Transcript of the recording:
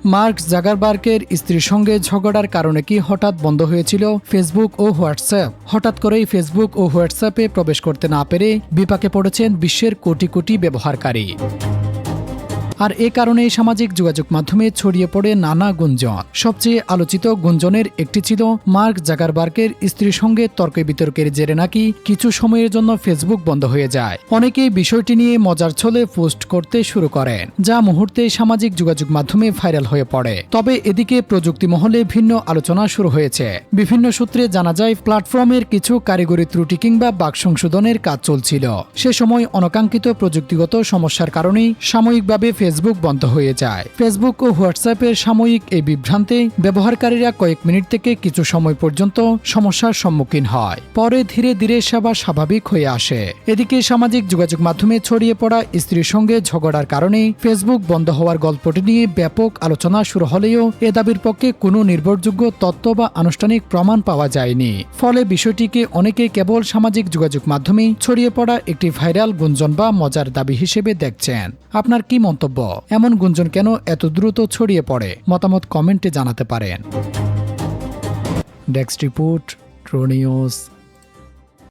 Mark জাকারবার্গের স্ত্রীর সঙ্গে ঝগড়ার কারণে কি হঠাৎ বন্ধ হয়েছিল ফেসবুক ও হোয়াটসঅ্যাপ? হঠাৎ করেই ফেসবুক ও হোয়াটসঅ্যাপে প্রবেশ করতে না পেরে বিপাকে পড়েছেন বিশ্বের কোটি কোটি ব্যবহারকারী। আর এ কারণে সামাজিক যোগাযোগ মাধ্যমে ছড়িয়ে পড়ে নানা গুঞ্জন। সবচেয়ে আলোচিত গুঞ্জনের একটি ছিল মার্ক জাকারবার্গের স্ত্রীর সঙ্গে তর্ক বিতর্কের জেরে নাকি কিছু সময়ের জন্য ফেসবুক বন্ধ হয়ে যায়। অনেকেই বিষয়টি নিয়ে মজার ছলে পোস্ট করতে শুরু করেন, যা মুহূর্তে সামাজিক যোগাযোগ মাধ্যমে ভাইরাল হয়ে পড়ে। তবে এদিকে প্রযুক্তি মহলে ভিন্ন আলোচনা শুরু হয়েছে। বিভিন্ন সূত্রে জানা যায় প্ল্যাটফর্মের কিছু কারিগরি ত্রুটি কিংবা বাগ সংশোধনের কাজ চলছিল। সে সময় অনাকাঙ্ক্ষিত প্রযুক্তিগত সমস্যার কারণেই সাময়িকভাবে ফেসবুক বন্ধ হয়ে যায়। ফেসবুক ও হোয়াটসঅ্যাপের সাময়িক এই বিভ্রান্তে ব্যবহারকারীরা কয়েক মিনিট থেকে কিছু সময় পর্যন্ত সমস্যার সম্মুখীন হয়। পরে ধীরে ধীরে সেবা স্বাভাবিক হয়ে আসে। এদিকে সামাজিক যোগাযোগ মাধ্যমে ছড়িয়ে পড়া স্ত্রীর সঙ্গে ঝগড়ার কারণে ফেসবুক বন্ধ হওয়ার গল্পটি নিয়ে ব্যাপক আলোচনা শুরু হলেও এ দাবির পক্ষে কোনো নির্ভরযোগ্য তথ্য বা আনুষ্ঠানিক প্রমাণ পাওয়া যায়নি। ফলে বিষয়টিকে অনেকে কেবল সামাজিক যোগাযোগ মাধ্যমে ছড়িয়ে পড়া একটি ভাইরাল গুঞ্জন বা মজার দাবি হিসেবে দেখছেন। আপনার কি মন্তব্য? এমন গুঞ্জন কেন এত দ্রুত ছড়িয়ে পড়ে? মতামত কমেন্টে জানাতে পারেন। Desk report, true news.